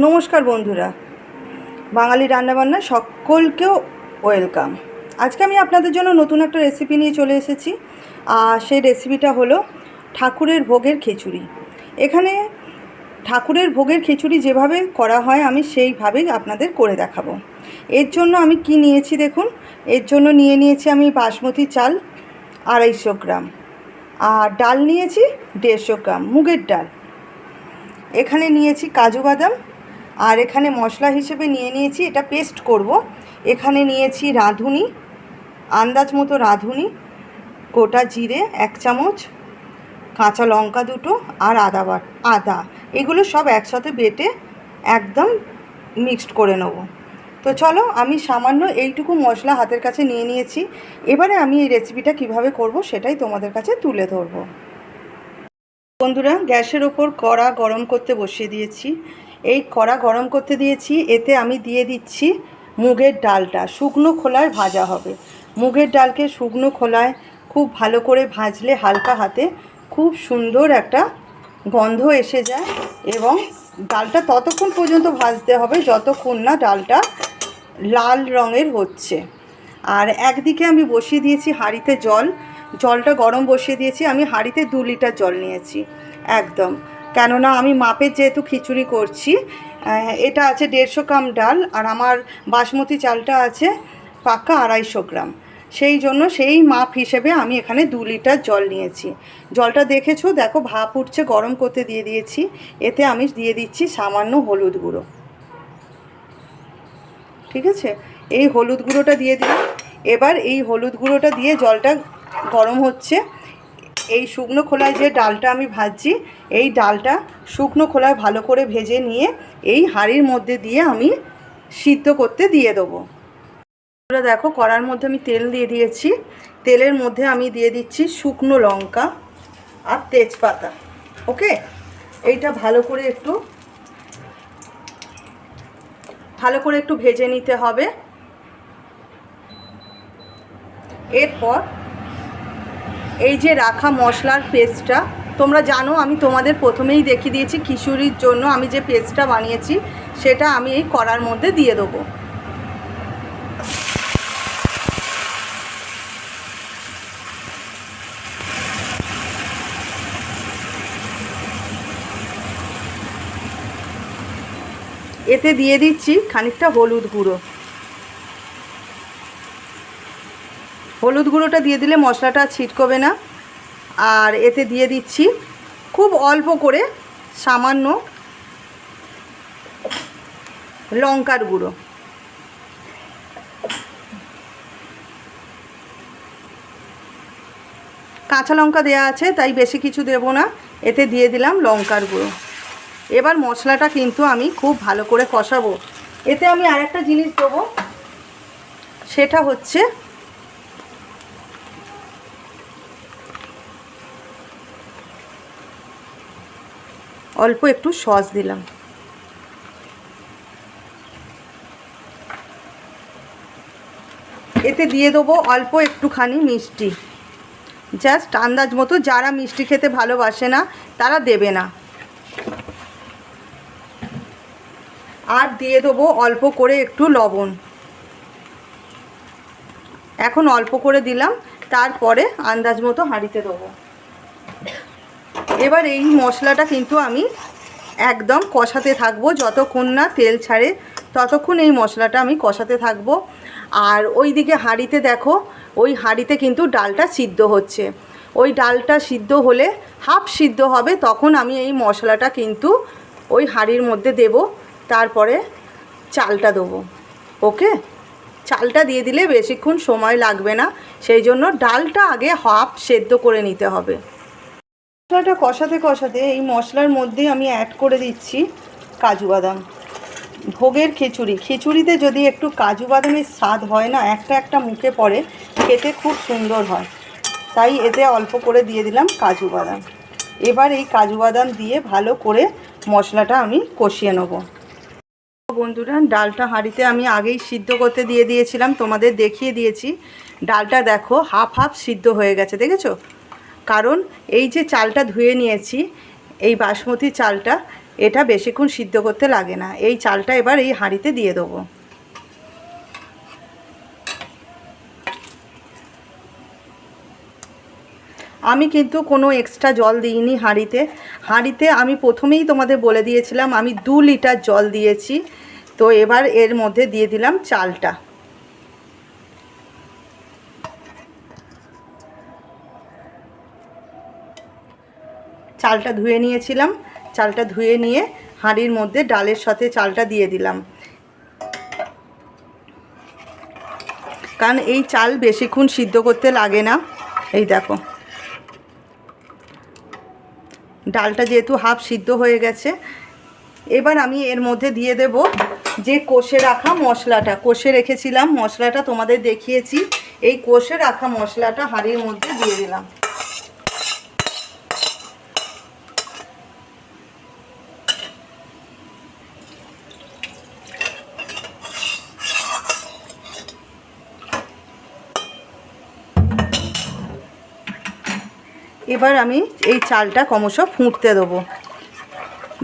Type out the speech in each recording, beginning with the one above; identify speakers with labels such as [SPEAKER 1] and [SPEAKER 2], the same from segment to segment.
[SPEAKER 1] নমস্কার বন্ধুরা, বাঙালি রান্নাবান্না সকলকেও ওয়েলকাম। আজকে আমি আপনাদের জন্য নতুন একটা রেসিপি নিয়ে চলে এসেছি। আর সেই রেসিপিটা হলো ঠাকুরের ভোগের খিচুড়ি। এখানে ঠাকুরের ভোগের খিচুড়ি যেভাবে করা হয় আমি সেইভাবেই আপনাদের করে দেখাবো। এর জন্য আমি কি নিয়েছি দেখুন। এর জন্য নিয়েছি আমি বাসমতি চাল 250 গ্রাম, আর ডাল নিয়েছি 150 গ্রাম মুগের ডাল। এখানে নিয়েছি কাজু বাদাম, আর এখানে মশলা হিসেবে নিয়েছি, এটা পেস্ট করব। এখানে নিয়েছি রাঁধুনি, আন্দাজ মতো রাঁধুনি, গোটা জিরে 1 চামচ, কাঁচা লঙ্কা 2টো, আর আদা এগুলো সব একসাথে বেটে একদম মিক্সড করে নেব। তো চলো, আমি সামান্য এইটুকু মশলা হাতের কাছে নিয়েছি। এবারে আমি এই রেসিপিটা কিভাবে করব সেটাই তোমাদের কাছে তুলে ধরবো। বন্ধুরা, গ্যাসের ওপর কড়া গরম করতে বসিয়ে দিয়েছি। এই কড়া গরম করতে দিয়েছি, এতে আমি দিয়ে দিচ্ছি মুগের ডালটা। শুকনো খোলায় ভাজা হবে। মুগের ডালকে শুকনো খোলায় খুব ভালো করে ভাজলে হালকা হাতে খুব সুন্দর একটা গন্ধ এসে যায়, এবং ডালটা ততক্ষণ পর্যন্ত ভাজতে হবে যতক্ষণ না ডালটা লাল রঙের হচ্ছে। আর একদিকে আমি বসিয়ে দিয়েছি হাঁড়িতে জলটা গরম বসিয়ে দিয়েছি। আমি হাঁড়িতে 2 লিটার জল নিয়েছি একদম, কেননা আমি মাপের যেহেতু খিচুড়ি করছি। এটা আছে 150 গ্রাম ডাল, আর আমার বাসমতি চালটা আছে পাক্কা 250 গ্রাম। সেই জন্য সেই মাপ হিসেবে আমি এখানে 2 লিটার জল নিয়েছি। জলটা দেখেছো, দেখো ভাপ উঠছে, গরম করতে দিয়ে দিয়েছি। এতে আমি দিয়ে দিচ্ছি সামান্য হলুদ গুঁড়ো। ঠিক আছে, এই হলুদ গুঁড়োটা দিয়ে দিলাম। এবার এই হলুদ গুঁড়োটা দিয়ে জলটা গরম হচ্ছে। এই শুকনো খোলায় যে ডালটা আমি ভাজছি, এই ডালটা শুকনো খোলায় ভালো করে ভেজে নিয়ে এই হাঁড়ির মধ্যে দিয়ে আমি সিদ্ধ করতে দিয়ে দেবো। দেখো, কড়ার মধ্যে আমি তেল দিয়ে দিয়েছি। তেলের মধ্যে আমি দিয়ে দিচ্ছি শুকনো লঙ্কা আর তেজপাতা। ওকে, এইটা ভালো করে একটু ভেজে নিতে হবে। এরপর এই যে রাখা মশলার পেস্টটা, তোমরা জানো আমি তোমাদের প্রথমেই দেখিয়ে দিয়েছি খিচুড়ির জন্য আমি যে পেস্টটা বানিয়েছি সেটা আমি এই কড়ার মধ্যে দিয়ে দেবো। এতে দিয়ে দিচ্ছি খানিকটা হলুদ গুঁড়ো। হলুদ গুঁড়োটা দিয়ে দিলে মশলাটা ছিটকবে না। আর এতে দিয়ে দিচ্ছি খুব অল্প করে সামান্য লঙ্কার গুঁড়ো। কাঁচা লঙ্কা দেওয়া আছে তাই বেশি কিছু দেব না, এতে দিয়ে দিলাম লঙ্কার গুঁড়ো। এবার মশলাটা কিন্তু আমি খুব ভালো করে কষাবো। এতে আমি আরেকটা জিনিস দেবো, সেটা হচ্ছে অল্প একটু সস দিলাম। এতে দিয়ে দেবো অল্প একটুখানি মিষ্টি, জাস্ট আন্দাজ মতো। যারা মিষ্টি খেতে ভালোবাসে না তারা দেবে না। আর দিয়ে দেবো অল্প করে একটু লবণ। এখন অল্প করে দিলাম, তারপরে আন্দাজ মতো হাঁড়িতে দেবো। এবার এই মশলাটা কিন্তু আমি একদম কষাতে থাকবো, যতক্ষণ না তেল ছাড়ে ততক্ষণ এই মশলাটা আমি কষাতে থাকবো। আর ওই দিকে হাঁড়িতে দেখো, ওই হাঁড়িতে কিন্তু ডালটা সিদ্ধ হচ্ছে। ওই ডালটা সিদ্ধ হলে হাফ সিদ্ধ হবে, তখন আমি এই মশলাটা কিন্তু ওই হাঁড়ির মধ্যে দেব। তারপরে চালটা দেবো। ওকে, চালটা দিয়ে দিলে বেশিক্ষণ সময় লাগবে না, সেই জন্য ডালটা আগে হাফ সেদ্ধ করে নিতে হবে। মশলাটা কষাতে কষাতে এই মশলার মধ্যে আমি অ্যাড করে দিচ্ছি কাজু বাদাম। ভোগের খিচুড়িতে যদি একটু কাজু বাদামের স্বাদ হয় না, একটা মুখে পড়ে, খেতে খুব সুন্দর হয়। তাই এতে অল্প করে দিয়ে দিলাম কাজু বাদাম। এবার এই কাজু বাদাম দিয়ে ভালো করে মশলাটা আমি কষিয়ে নেব। বন্ধুরা, ডালটা হাঁড়িতে আমি আগেই সিদ্ধ করতে দিয়ে দিয়েছিলাম, তোমাদের দেখিয়ে দিয়েছি। ডালটা দেখো হাফ সিদ্ধ হয়ে গেছে, দেখেছো? কারণ এই যে চালটা ধুয়ে নিয়েছি, এই বাসমতি চালটা, এটা বেশিক্ষণ সিদ্ধ করতে লাগে না। এই চালটা এবার এই হাঁড়িতে দিয়ে দেবো। আমি কিন্তু কোনো এক্সট্রা জল দিইনি হাঁড়িতে আমি প্রথমেই তোমাদের বলে দিয়েছিলাম আমি 2 লিটার জল দিয়েছি। তো এবার এর মধ্যে দিয়ে দিলাম চালটা। চালটা ধুয়ে নিয়েছিলাম, চালটা ধুয়ে নিয়ে হাঁড়ির মধ্যে ডালের সাথে চালটা দিয়ে দিলাম। কারণ এই চাল বেশিক্ষণ সিদ্ধ করতে লাগে না। এই দেখো ডালটা যেহেতু হাফ সিদ্ধ হয়ে গেছে, এবার আমি এর মধ্যে দিয়ে দেব যে কষে রাখা মশলাটা, কষে রেখেছিলাম মশলাটা তোমাদের দেখিয়েছি। এই কষে রাখা মশলাটা হাঁড়ির মধ্যে দিয়ে দিলাম। এবার আমি এই চালটা ক্রমশ ফুটতে দেবো।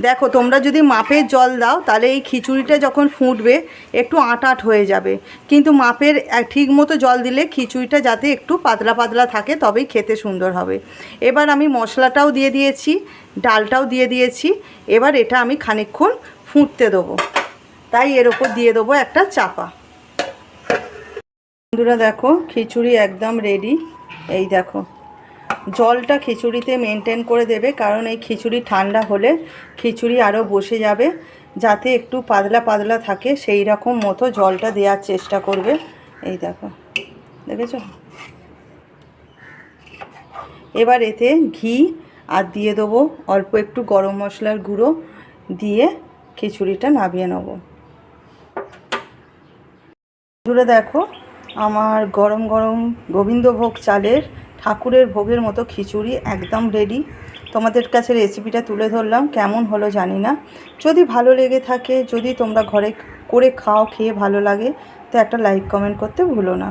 [SPEAKER 1] দেখো তোমরা যদি মাপের জল দাও তাহলে এই খিচুড়িটা যখন ফুটবে একটু আঁট হয়ে যাবে, কিন্তু মাপের ঠিক মতো জল দিলে খিচুড়িটা যাতে একটু পাতলা পাতলা থাকে তবেই খেতে সুন্দর হবে। এবার আমি মশলাটাও দিয়ে দিয়েছি, ডালটাও দিয়ে দিয়েছি। এবার এটা আমি খানিকক্ষণ ফুটতে দেবো, তাই এর ওপর দিয়ে দেবো একটা চাপা। বন্ধুরা দেখো খিচুড়ি একদম রেডি। এই দেখো জলটা খিচুড়িতে মেনটেন করে দেবে, কারণ এই খিচুড়ি ঠান্ডা হলে খিচুড়ি আরও বসে যাবে। যাতে একটু পাতলা পাতলা থাকে সেই রকম মতো জলটা দেওয়ার চেষ্টা করবে। এই দেখো দেখেছো। এবার এতে ঘি আর দিয়ে দেবো অল্প একটু গরম মশলার গুঁড়ো দিয়ে খিচুড়িটা নামিয়ে নেব। বন্ধুরা দেখো আমার গরম গরম গোবিন্দভোগ চালের ঠাকুরের ভোগের মতো খিচুড়ি একদম রেডি। তোমাদের কাছে রেসিপিটা তুলে ধরলাম, কেমন হলো জানি না। যদি ভালো লেগে থাকে, যদি তোমরা ঘরে করে খাও, খেয়ে ভালো লাগে, তো একটা লাইক কমেন্ট করতে ভুলো না।